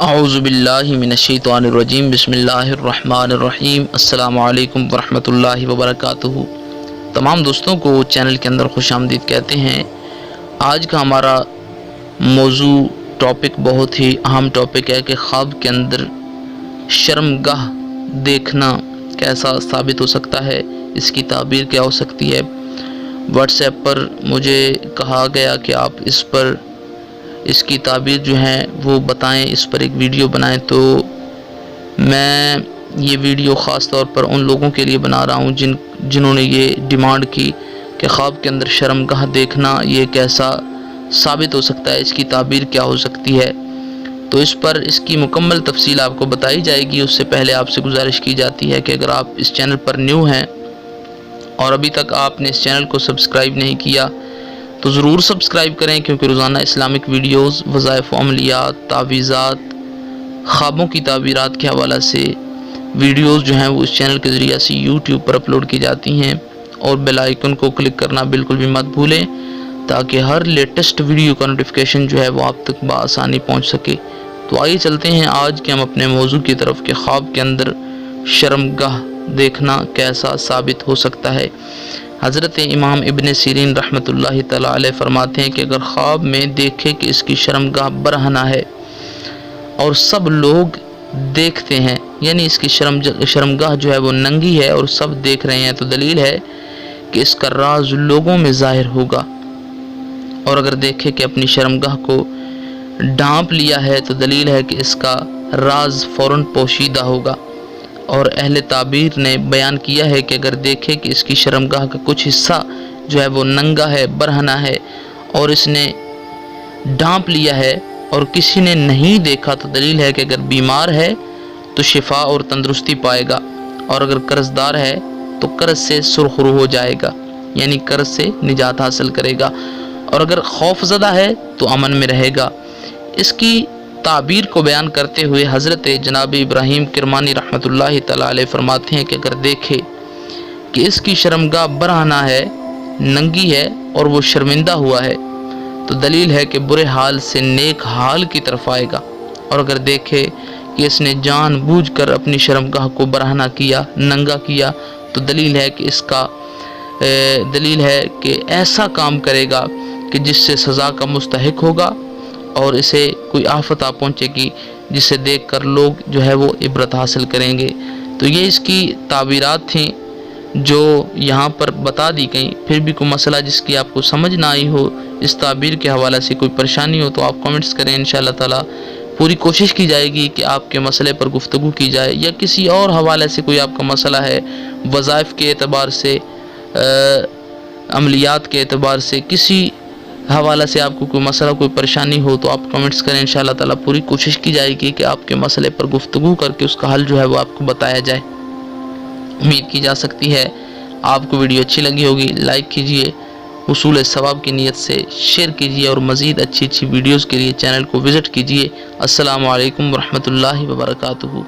اعوذ باللہ من الشیطان الرجیم بسم اللہ الرحمن الرحیم السلام علیکم ورحمۃ اللہ وبرکاتہ۔ تمام دوستوں کو چینل کے اندر خوش آمدید کہتے ہیں۔ آج کا ہمارا موضوع ٹاپک بہت ہی اہم ٹاپک ہے کہ خواب کے اندر شرمگاہ دیکھنا کیسا ثابت ہو سکتا ہے، اس کی تعبیر کیا ہو سکتی ہے۔ واٹس ایپ پر مجھے کہا گیا کہ آپ اس کی تعبیر جو ہے وہ بتائیں، اس پر ایک ویڈیو بنائیں، تو میں یہ ویڈیو خاص طور پر ان لوگوں کے لیے بنا رہا ہوں جنہوں نے یہ ڈیمانڈ کی کہ خواب کے اندر شرمگاہ دیکھنا یہ کیسا ثابت ہو سکتا ہے، اس کی تعبیر کیا ہو سکتی ہے۔ تو اس پر اس کی مکمل تفصیل آپ کو بتائی جائے گی۔ اس سے پہلے آپ سے گزارش کی جاتی ہے کہ اگر آپ اس چینل پر نیو ہیں اور ابھی تک آپ نے اس چینل کو سبسکرائب نہیں کیا تو ضرور سبسکرائب کریں، کیونکہ روزانہ اسلامک ویڈیوز، وظائف و عملیات، تعویذات، خوابوں کی تعبیرات کے حوالہ سے ویڈیوز جو ہیں وہ اس چینل کے ذریعے سے یوٹیوب پر اپلوڈ کی جاتی ہیں، اور بیل آئیکن کو کلک کرنا بالکل بھی مت بھولیں تاکہ ہر لیٹسٹ ویڈیو کا نوٹیفیکیشن جو ہے وہ آپ تک بآسانی پہنچ سکے۔ تو آئیے چلتے ہیں آج کے ہم اپنے موضوع کی طرف کہ خواب کے اندر شرمگاہ دیکھنا کیسا ثابت ہو سکتا ہے۔ حضرت امام ابن سیرین رحمۃ اللہ تعالی علیہ فرماتے ہیں کہ اگر خواب میں دیکھے کہ اس کی شرمگاہ برہنہ ہے اور سب لوگ دیکھتے ہیں، یعنی اس کی شرمگاہ جو ہے وہ ننگی ہے اور سب دیکھ رہے ہیں، تو دلیل ہے کہ اس کا راز لوگوں میں ظاہر ہوگا۔ اور اگر دیکھے کہ اپنی شرمگاہ کو ڈھانپ لیا ہے تو دلیل ہے کہ اس کا راز فوراً پوشیدہ ہوگا۔ اور اہل تعبیر نے بیان کیا ہے کہ اگر دیکھے کہ اس کی شرمگاہ کا کچھ حصہ جو ہے وہ ننگا ہے، برہنہ ہے، اور اس نے ڈھانپ لیا ہے اور کسی نے نہیں دیکھا تو دلیل ہے کہ اگر بیمار ہے تو شفا اور تندرستی پائے گا، اور اگر قرض دار ہے تو قرض سے سرخرو ہو جائے گا، یعنی قرض سے نجات حاصل کرے گا، اور اگر خوف زدہ ہے تو امن میں رہے گا۔ اس کی تعبیر کو بیان کرتے ہوئے حضرت جناب ابراہیم کرمانی رحمۃ اللہ تعالی علیہ فرماتے ہیں کہ اگر دیکھے کہ اس کی شرمگاہ برہنہ ہے، ننگی ہے، اور وہ شرمندہ ہوا ہے تو دلیل ہے کہ برے حال سے نیک حال کی طرف آئے گا، اور اگر دیکھے کہ اس نے جان بوجھ کر اپنی شرمگاہ کو برہنہ کیا، ننگا کیا، تو دلیل ہے کہ ایسا کام کرے گا کہ جس سے سزا کا مستحق ہوگا، اور اسے کوئی آفت آ پہنچے گی جسے دیکھ کر لوگ جو ہے وہ عبرت حاصل کریں گے۔ تو یہ اس کی تعبیرات تھیں جو یہاں پر بتا دی گئیں۔ پھر بھی کوئی مسئلہ جس کی آپ کو سمجھ نہ آئی ہو، اس تعبیر کے حوالے سے کوئی پریشانی ہو، تو آپ کمنٹس کریں، انشاءاللہ تعالی پوری کوشش کی جائے گی کہ آپ کے مسئلے پر گفتگو کی جائے، یا کسی اور حوالے سے کوئی آپ کا مسئلہ ہے، وظائف کے اعتبار سے، عملیات کے اعتبار سے، کسی حوالہ سے آپ کو کوئی مسئلہ، کوئی پریشانی ہو، تو آپ کمنٹس کریں، انشاءاللہ تعالی پوری کوشش کی جائے گی کہ آپ کے مسئلے پر گفتگو کر کے اس کا حل جو ہے وہ آپ کو بتایا جائے۔ امید کی جا سکتی ہے آپ کو ویڈیو اچھی لگی ہوگی۔ لائک کیجئے، حصول ثواب کی نیت سے شیئر کیجئے، اور مزید اچھی ویڈیوز کے لیے چینل کو وزٹ کیجئے۔ السلام علیکم ورحمۃ اللہ وبرکاتہ۔